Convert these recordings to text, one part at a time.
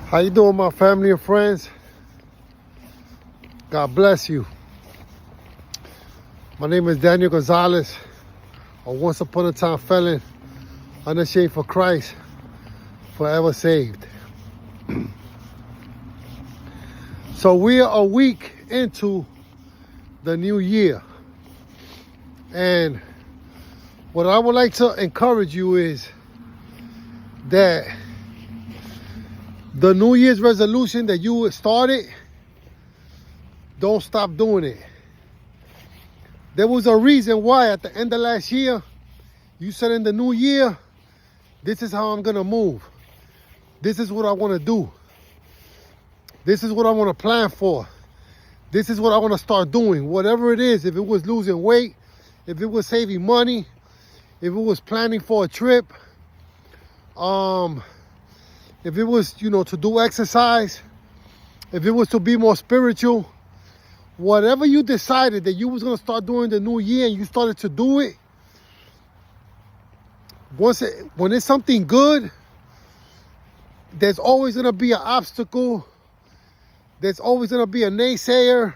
How you doing, my family and friends? God bless you. My name is Daniel Gonzalez, a once upon a time felon, unashamed for Christ, forever saved. So we are a week into the new year. And what I would like to encourage you is that the New Year's resolution that you started, don't stop doing it. There was a reason why at the end of last year, you said in the new year, this is how I'm gonna move. This is what I wanna do. This is what I wanna plan for. This is what I wanna start doing. Whatever it is, if it was losing weight, if it was saving money, if it was planning for a trip, if it was, to do exercise, if it was to be more spiritual, whatever you decided that you was going to start doing the new year and you started to do it, when it's something good, there's always going to be an obstacle. There's always going to be a naysayer,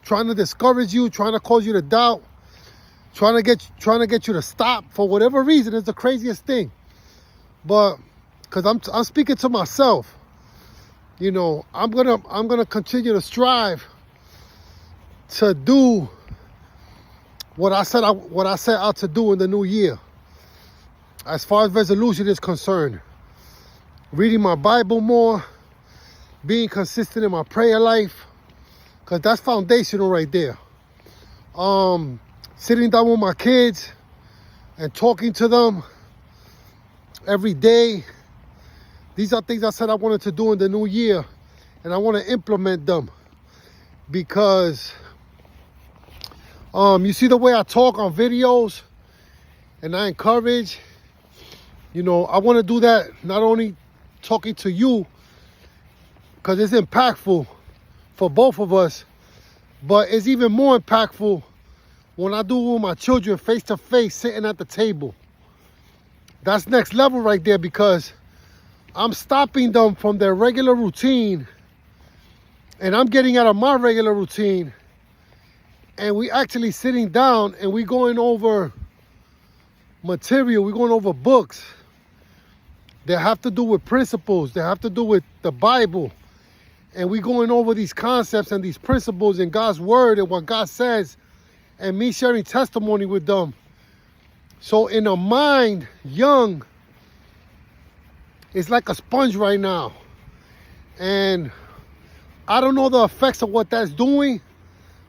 trying to discourage you, trying to cause you to doubt, trying to get you to stop for whatever reason. It's the craziest thing. But because I'm speaking to myself, I'm gonna continue to strive to do what I set out to do in the new year. As far as resolution is concerned, reading my Bible more, being consistent in my prayer life, because that's foundational right there. Sitting down with my kids and talking to them every day. These are things I said I wanted to do in the new year, and I want to implement them because you see the way I talk on videos and I encourage, I want to do that not only talking to you because it's impactful for both of us, but it's even more impactful when I do it with my children face to face sitting at the table. That's next level right there because I'm stopping them from their regular routine and I'm getting out of my regular routine, and we actually sitting down and we going over material, we're going over books that have to do with principles, that have to do with the Bible, and we going over these concepts and these principles in God's word and what God says, and me sharing testimony with them. So in a mind young, it's like a sponge right now. And I don't know the effects of what that's doing,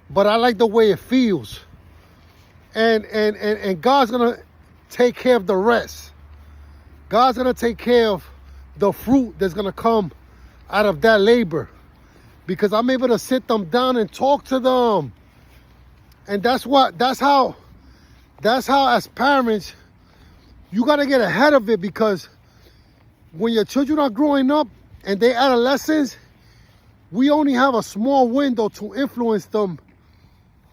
but I like the way it feels. And God's gonna take care of the rest. God's gonna take care of the fruit that's gonna come out of that labor. Because I'm able to sit them down and talk to them. And that's how as parents, you got to get ahead of it, because when your children are growing up and they're adolescents, we only have a small window to influence them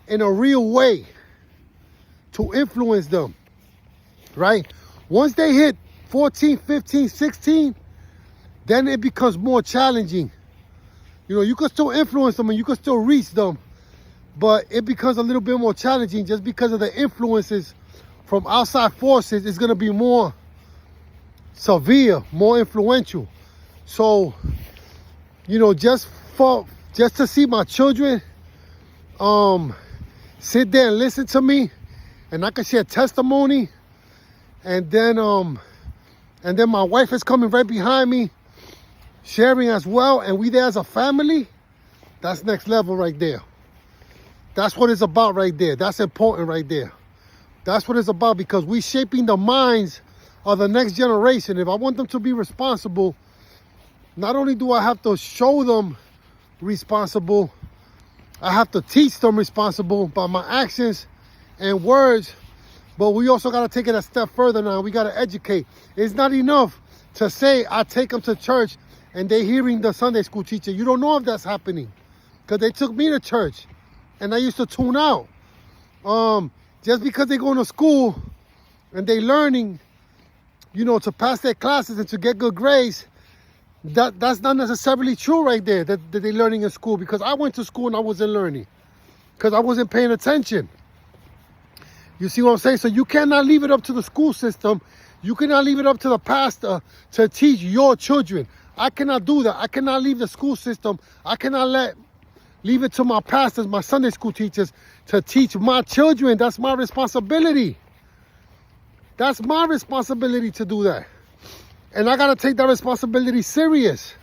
in a real way, to influence them, right? Once they hit 14, 15, 16, then it becomes more challenging. You can still influence them and you can still reach them, but it becomes a little bit more challenging just because of the influences from outside forces. Is going to be more severe, more influential. So, just to see my children sit there and listen to me, and I can share testimony, and then my wife is coming right behind me, sharing as well, and we there as a family. That's next level right there. That's what it's about right there. That's important right there. That's what it's about, because we shaping the minds of the next generation. If I want them to be responsible, not only do I have to show them responsible, I have to teach them responsible by my actions and words, but we also got to take it a step further now. We got to educate. It's not enough to say I take them to church and they're hearing the Sunday school teacher. You don't know if that's happening, because they took me to church and I used to tune out. Just because they go to school and they learning, to pass their classes and to get good grades, that's not necessarily true right there that they're learning in school, because I went to school and I wasn't learning because I wasn't paying attention. You see what I'm saying? So you cannot leave it up to the school system. You cannot leave it up to the pastor to teach your children. I cannot do that. I cannot leave the school system. I cannot leave it to my pastors, my Sunday school teachers to teach my children. That's my responsibility. That's my responsibility to do that. And I got to take that responsibility serious.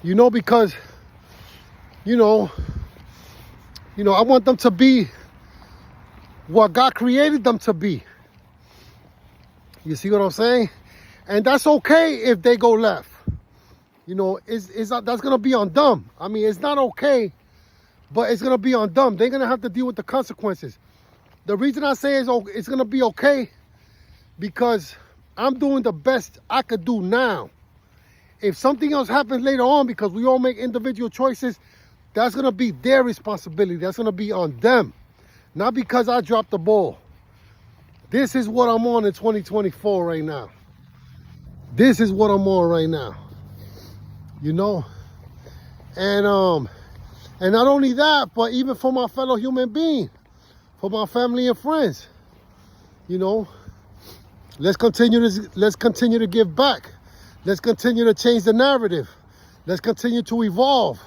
You know, because, you know, I want them to be what God created them to be. You see what I'm saying? And that's okay if they go left. You know, that's going to be on them. I mean, it's not okay, but it's going to be on them. They're going to have to deal with the consequences. The reason I say it's going to be okay, because I'm doing the best I could do now. If something else happens later on, because we all make individual choices, that's going to be their responsibility. That's going to be on them. Not because I dropped the ball. This is what I'm on in 2024 right now. This is what I'm on right now. You know? And not only that, but even for my fellow human being, for my family and friends. You know? Let's continue to give back. Let's continue to change the narrative. Let's continue to evolve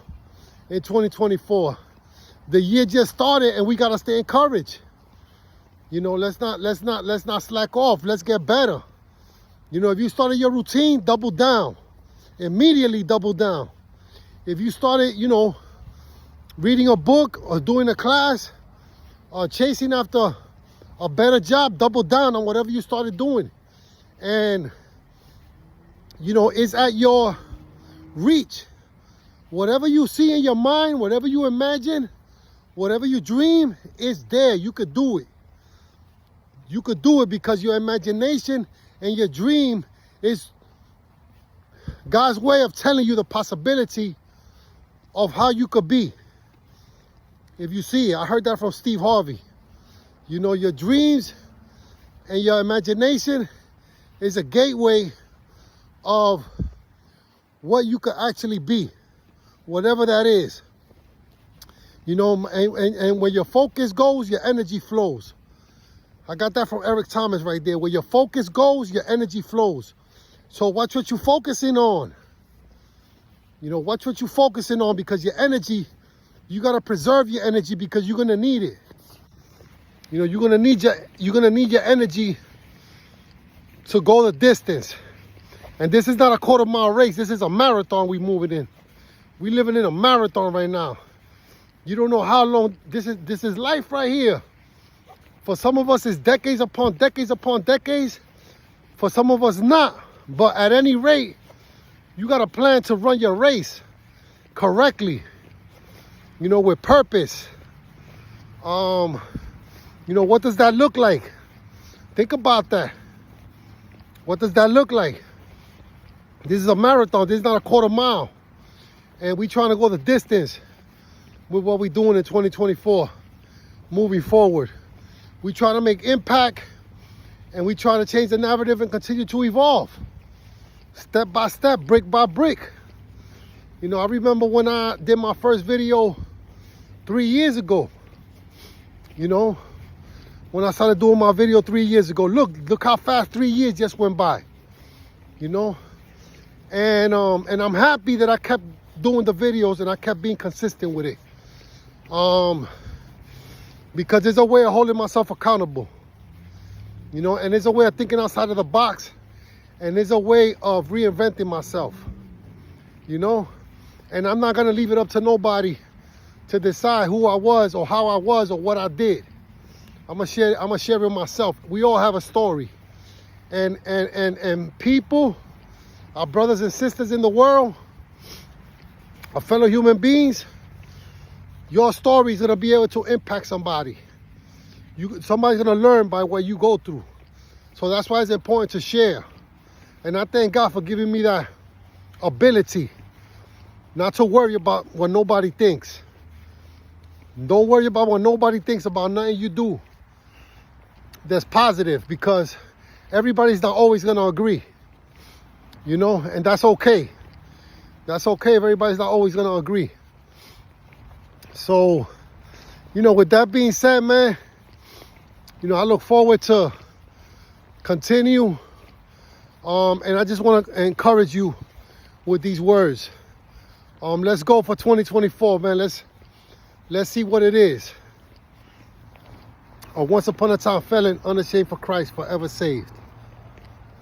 in 2024. The year just started and we gotta stay encouraged. You know, let's not slack off. Let's get better. You know, if you started your routine, double down. Immediately double down. If you started, you know, reading a book or doing a class or chasing after a better job, double down on whatever you started doing. And, you know, it's at your reach. Whatever you see in your mind, whatever you imagine, whatever you dream, it's there. You could do it. You could do it because your imagination and your dream is God's way of telling you the possibility of how you could be. If you see it, I heard that from Steve Harvey. You know, your dreams and your imagination is a gateway of what you could actually be, whatever that is. You know, and where your focus goes, your energy flows. I got that from Eric Thomas right there. Where your focus goes, your energy flows. So watch what you're focusing on. You know, watch what you're focusing on, because your energy, you got to preserve your energy, because you're going to need it. You know, you're going to need your energy to go the distance. And this is not a quarter-mile race. This is a marathon we moving in. We living in a marathon right now. You don't know how long this is life right here. For some of us, it's decades upon decades upon decades. For some of us, not. But at any rate, you got a plan to run your race correctly. You know, with purpose. You know, what does that look like? Think about that. What does that look like? This is a marathon. This is not a quarter mile. And we trying to go the distance with what we're doing in 2024, moving forward. We trying to make impact, and we trying to change the narrative and continue to evolve. Step by step, brick by brick. You know, I remember when I did my first video 3 years ago. You know, when I started doing my video 3 years ago. Look how fast 3 years just went by. You know? And I'm happy that I kept doing the videos and I kept being consistent with it. Because there's a way of holding myself accountable. You know, and there's a way of thinking outside of the box. And there's a way of reinventing myself. You know? And I'm not going to leave it up to nobody to decide who I was or how I was or what I did. I'm gonna share it myself. We all have a story. And people, our brothers and sisters in the world, our fellow human beings, your story is gonna be able to impact somebody. Somebody's gonna learn by what you go through. So that's why it's important to share. And I thank God for giving me that ability not to worry about what nobody thinks. Don't worry about what nobody thinks about nothing you do that's positive, because everybody's not always going to agree, you know, and that's okay. That's okay if everybody's not always gonna agree. So, you know, with that being said, man, you know, I look forward to continue. And I just want to encourage you with these words. Let's go for 2024, man. Let's see what it is. Once upon a time felon, unashamed for Christ, forever saved.